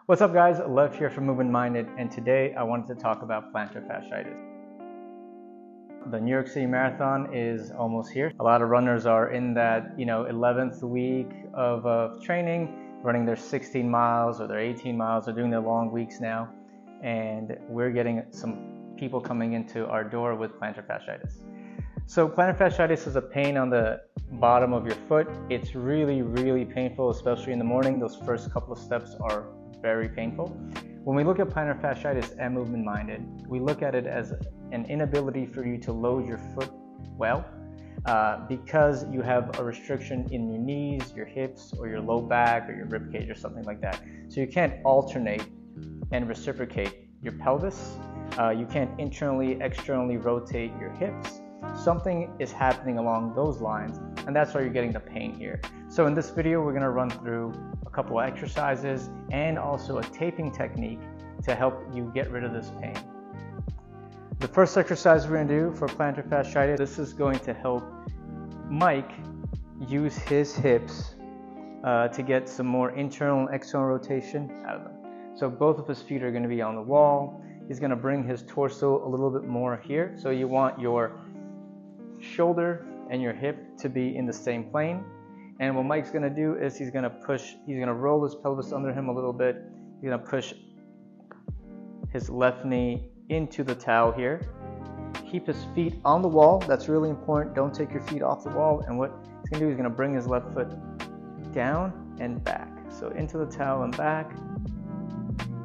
What's up guys, Lev here from Movement Minded, and today I wanted to talk about plantar fasciitis. The New York City Marathon is almost here. A lot of runners are in that 11th week of training, running their 16 miles or their 18 miles, or doing their long weeks now, and we're getting some people coming into our door with plantar fasciitis. So plantar fasciitis is a pain on the bottom of your foot. It's really painful, especially in the morning. Those first couple of steps are very painful. When we look at plantar fasciitis at Movement Minded, we look at it as an inability for you to load your foot well because you have a restriction in your knees, your hips, or your low back, or your rib cage, or something like that. So you can't alternate and reciprocate your pelvis. You can't internally, externally rotate your hips. Something is happening along those lines, and that's why you're getting the pain here. So in this video, we're going to run through a couple of exercises and also a taping technique to help you get rid of this pain. The first exercise we're going to do for plantar fasciitis, this is going to help Mike use his hips to get some more internal and external rotation out of them. So both of his feet are going to be on the wall. He's going to bring his torso a little bit more here. So you want your shoulder and your hip to be in the same plane. And what Mike's going to do is he's going to roll his pelvis under him a little bit. He's going to push his left knee into the towel here. Keep his feet on the wall. That's really important. Don't take your feet off the wall. And what he's going to do is he's going to bring his left foot down and back. So into the towel and back.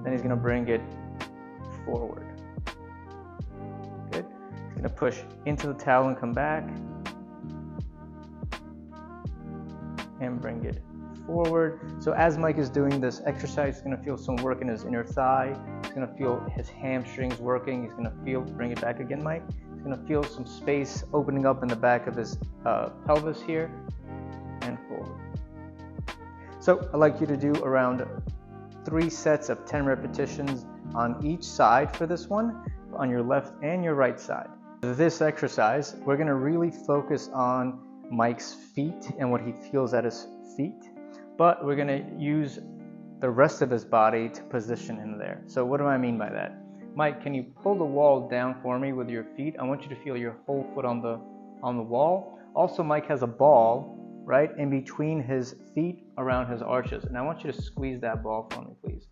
Then he's going to bring it forward. Good. He's going to push into the towel and come back. And bring it forward. So as Mike is doing this exercise, he's going to feel some work in his inner thigh. He's going to feel his hamstrings working. He's going to bring it back again, Mike. He's going to feel some space opening up in the back of his pelvis here and forward. So I'd like you to do around 3 sets of 10 repetitions on each side for this one, on your left and your right side. For this exercise, we're going to really focus on Mike's feet and what he feels at his feet, but we're going to use the rest of his body to position him there. So what do I mean by that? Mike, can you pull the wall down for me with your feet? I want you to feel your whole foot on the wall. Also, Mike has a ball right in between his feet around his arches, and I want you to squeeze that ball for me, please.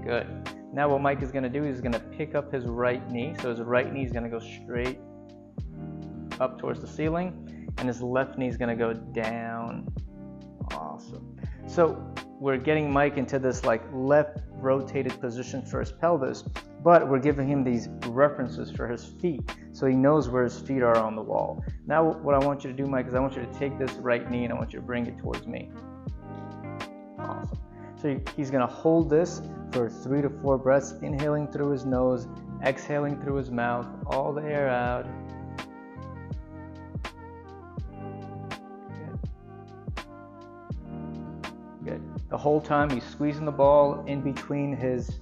Good. Now what Mike is going to do is he's going to pick up his right knee. So his right knee is going to go straight up towards the ceiling, and his left knee is going to go down. Awesome. So we're getting Mike into this like left rotated position for his pelvis, but we're giving him these references for his feet, so he knows where his feet are on the wall. Now what I want you to do, Mike, is I want you to take this right knee and I want you to bring it towards me. Awesome. So he's going to hold this for 3 to 4 breaths, inhaling through his nose, exhaling through his mouth, all the air out. Good. The whole time he's squeezing the ball in between his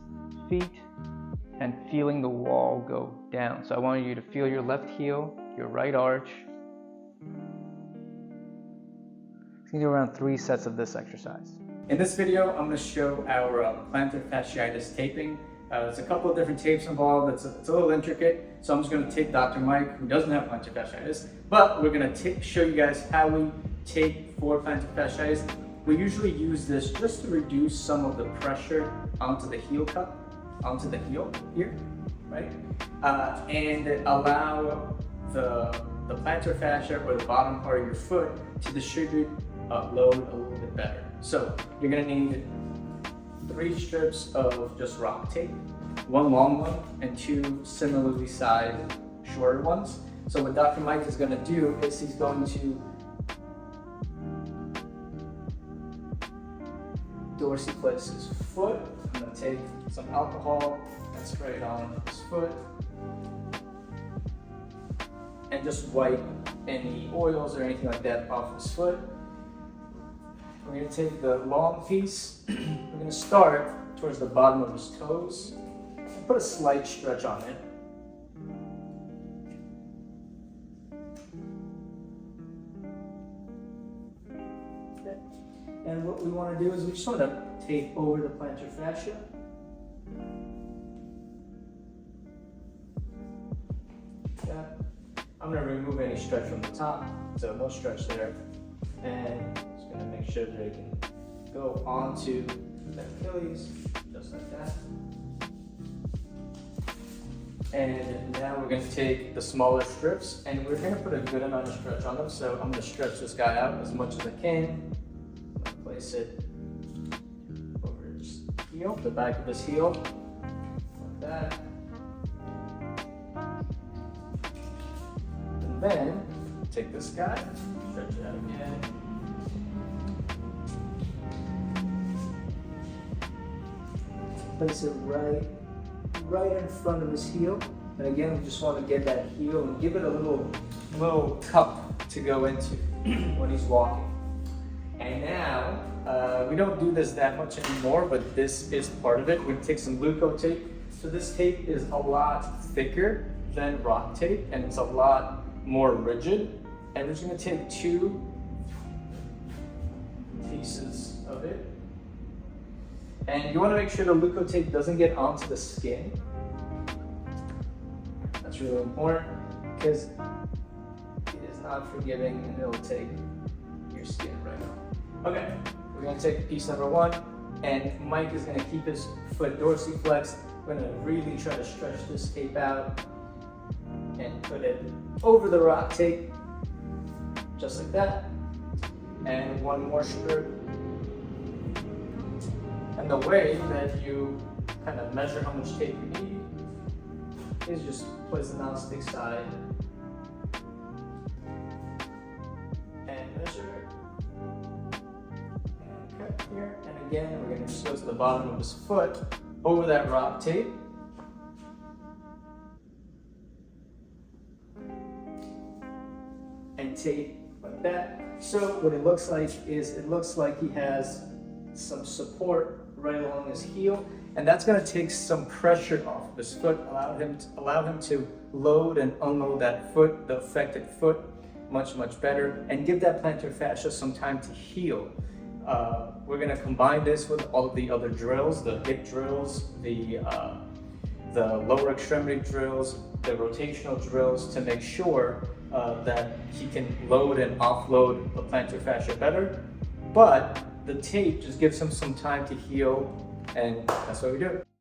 feet and feeling the wall go down. So I want you to feel your left heel, your right arch. It's going to do around 3 sets of this exercise. In this video, I'm going to show our plantar fasciitis taping. There's a couple of different tapes involved. It's a little intricate, so I'm just going to tape Dr. Mike, who doesn't have plantar fasciitis, but we're going to show you guys how we tape for plantar fasciitis. We usually use this just to reduce some of the pressure onto the heel cup, onto the heel here, right? And allow the plantar fascia, or the bottom part of your foot, to distribute load a little bit better. So you're going to need 3 strips of just rock tape, 1 long one and 2 similarly sized shorter ones. So what Dr. Mike is going to do is he's going to dorsiflex his foot. I'm going to take some alcohol and spray it on his foot and just wipe any oils or anything like that off his foot. We're going to take the long piece. We're going to start towards the bottom of his toes and put a slight stretch on it. And what we want to do is we just want to tape over the plantar fascia Yeah. I'm going to remove any stretch from the top, so no stretch there. And just going to make sure that it can go onto the Achilles, just like that. And now we're going to take the smaller strips and we're going to put a good amount of stretch on them. So I'm going to stretch this guy out as much as I can. I'm going to place it over his heel, the back of his heel, like that. And then take this guy, stretch it out again. Place it right in front of his heel. And again, we just want to get that heel and give it a little cup to go into when he's walking. And now, we don't do this that much anymore, but this is part of it. We're going to take some Leuco tape. So this tape is a lot thicker than rock tape, and it's a lot more rigid. And we're just going to take 2 pieces of it. And you want to make sure the Leuco tape doesn't get onto the skin. That's really important because it is not forgiving and it'll take your skin right off. Okay, we're going to take piece number 1, and Mike is going to keep his foot dorsiflexed. We're going to really try to stretch this tape out and put it over the rock tape, just like that. And 1 more strip. And the way that you kind of measure how much tape you need is just place the non-stick side and measure and cut here. And again, we're going to just go to the bottom of his foot over that rock tape. And tape like that. So what it looks like is it looks like he has some support right along his heel, and that's going to take some pressure off his foot, allow him to load and unload that foot, the affected foot, much better, and give that plantar fascia some time to heal. We're going to combine this with all of the other drills, the hip drills, the lower extremity drills, the rotational drills, to make sure that he can load and offload the plantar fascia better. But the tape just gives him some time to heal, and that's what we do.